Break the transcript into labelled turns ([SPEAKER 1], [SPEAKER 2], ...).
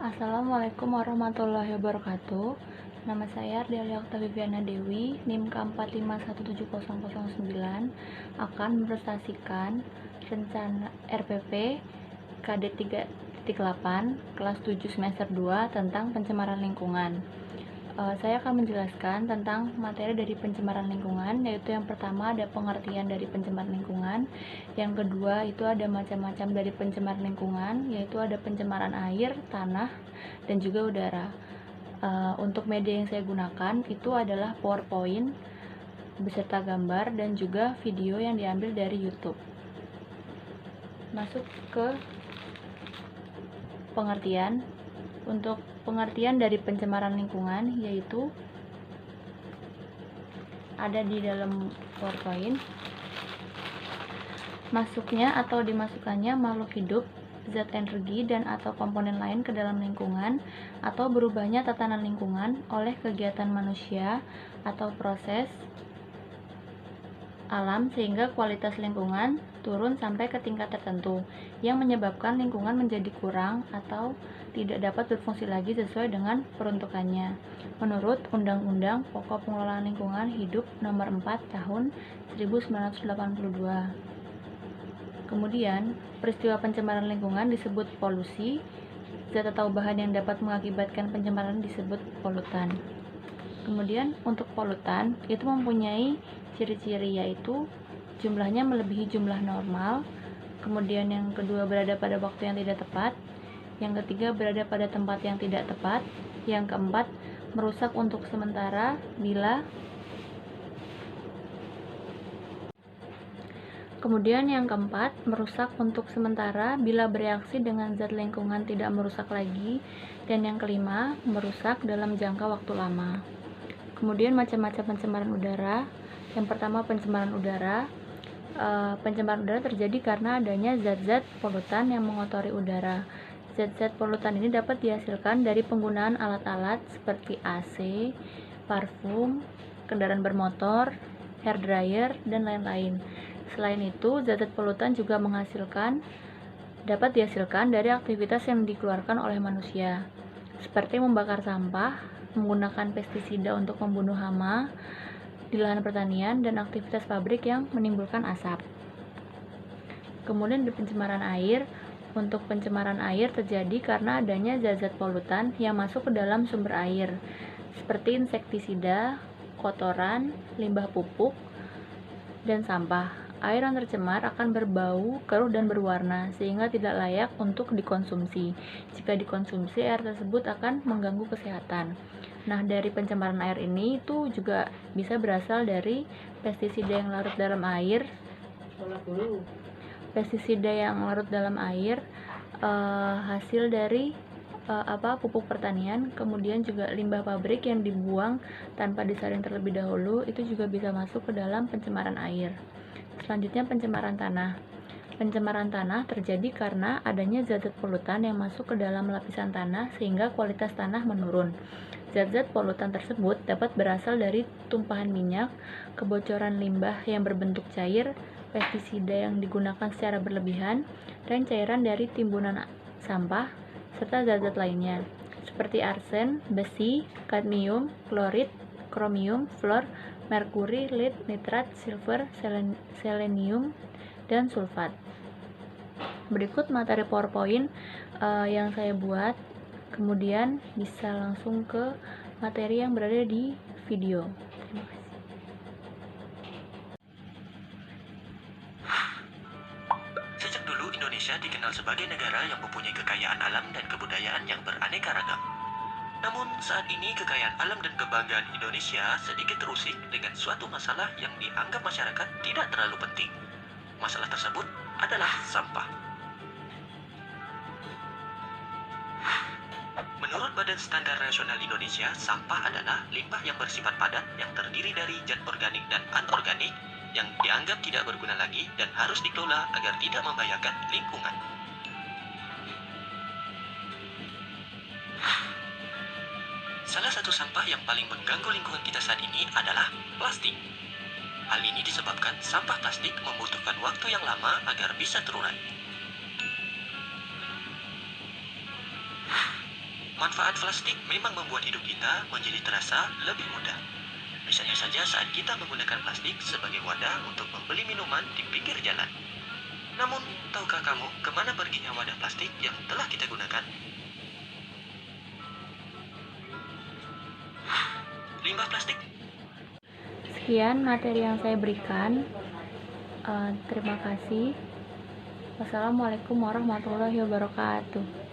[SPEAKER 1] Assalamualaikum warahmatullahi wabarakatuh. Nama saya Ardelia Oktaviviana Dewi, NIM K45170009, akan mempresentasikan rencana RPP KD 3.8 kelas 7 semester 2 tentang pencemaran lingkungan. Saya akan menjelaskan tentang materi dari pencemaran lingkungan, yaitu yang pertama ada pengertian dari pencemaran lingkungan, yang kedua itu ada macam-macam dari pencemaran lingkungan, yaitu ada pencemaran air, tanah, dan juga udara. Untuk media yang saya gunakan itu adalah PowerPoint beserta gambar dan juga video yang diambil dari YouTube. Masuk ke pengertian. Untuk pengertian dari pencemaran lingkungan yaitu ada di dalam PowerPoint. Masuknya atau dimasukkannya makhluk hidup, zat energi dan atau komponen lain ke dalam lingkungan, atau berubahnya tatanan lingkungan oleh kegiatan manusia atau proses alam sehingga kualitas lingkungan turun sampai ke tingkat tertentu yang menyebabkan lingkungan menjadi kurang atau tidak dapat berfungsi lagi sesuai dengan peruntukannya menurut Undang-Undang Pokok Pengelolaan Lingkungan Hidup Nomor 4 Tahun 1982. Kemudian, peristiwa pencemaran lingkungan disebut polusi. Zat atau bahan yang dapat mengakibatkan pencemaran disebut polutan. Kemudian untuk polutan itu mempunyai ciri-ciri yaitu jumlahnya melebihi jumlah normal, kemudian yang kedua berada pada waktu yang tidak tepat, yang ketiga berada pada tempat yang tidak tepat, yang keempat merusak untuk sementara bila Kemudian yang keempat, merusak untuk sementara bila bereaksi dengan zat lingkungan tidak merusak lagi, dan yang kelima, merusak dalam jangka waktu lama. Kemudian macam-macam pencemaran udara. Yang pertama pencemaran udara. Pencemaran udara terjadi karena adanya zat-zat polutan yang mengotori udara. Zat-zat polutan ini dapat dihasilkan dari penggunaan alat-alat seperti AC, parfum, kendaraan bermotor, hair dryer, dan lain-lain. Selain itu, zat-zat polutan juga dapat dihasilkan dari aktivitas yang dikeluarkan oleh manusia, seperti membakar sampah, menggunakan pestisida untuk membunuh hama di lahan pertanian, dan aktivitas pabrik yang menimbulkan asap. Kemudian di pencemaran air. Untuk pencemaran air terjadi karena adanya zat-zat polutan yang masuk ke dalam sumber air, seperti insektisida, kotoran, limbah pupuk, dan sampah. Air yang tercemar akan berbau, keruh, dan berwarna, sehingga tidak layak untuk dikonsumsi. Jika dikonsumsi, air tersebut akan mengganggu kesehatan. Nah, dari pencemaran air ini itu juga bisa berasal dari pestisida yang larut dalam air. Pestisida yang larut dalam air hasil dari pupuk pertanian, kemudian juga limbah pabrik yang dibuang tanpa disaring terlebih dahulu, itu juga bisa masuk ke dalam pencemaran air. Selanjutnya pencemaran tanah. Pencemaran tanah terjadi karena adanya zat-zat polutan yang masuk ke dalam lapisan tanah sehingga kualitas tanah menurun. Zat-zat polutan tersebut dapat berasal dari tumpahan minyak, kebocoran limbah yang berbentuk cair, pestisida yang digunakan secara berlebihan, dan cairan dari timbunan sampah, serta zat-zat lainnya, seperti arsen, besi, kadmium, klorid, kromium, fluor, merkuri, lead, nitrat, silver, selenium, dan sulfat. Berikut materi PowerPoint yang saya buat, kemudian bisa langsung ke materi yang berada di video. Terima kasih.
[SPEAKER 2] Sejak dulu Indonesia dikenal sebagai negara yang mempunyai kekayaan alam dan kebudayaan yang beraneka ragam. Namun saat ini kekayaan alam dan kebanggaan Indonesia sedikit terusik dengan suatu masalah yang dianggap masyarakat tidak terlalu penting. Masalah tersebut adalah sampah. Menurut Badan Standar Nasional Indonesia, sampah adalah limbah yang bersifat padat yang terdiri dari zat organik dan anorganik yang dianggap tidak berguna lagi dan harus dikelola agar tidak membahayakan lingkungan. Salah satu sampah yang paling mengganggu lingkungan kita saat ini adalah plastik. Hal ini disebabkan sampah plastik membutuhkan waktu yang lama agar bisa terurai. Manfaat plastik memang membuat hidup kita menjadi terasa lebih mudah. Misalnya saja saat kita menggunakan plastik sebagai wadah untuk membeli minuman di pinggir jalan. Namun, tahukah kamu kemana perginya wadah plastik yang telah kita gunakan? Limbah plastik.
[SPEAKER 1] Sekian materi yang saya berikan. Terima kasih. Wassalamualaikum warahmatullahi wabarakatuh.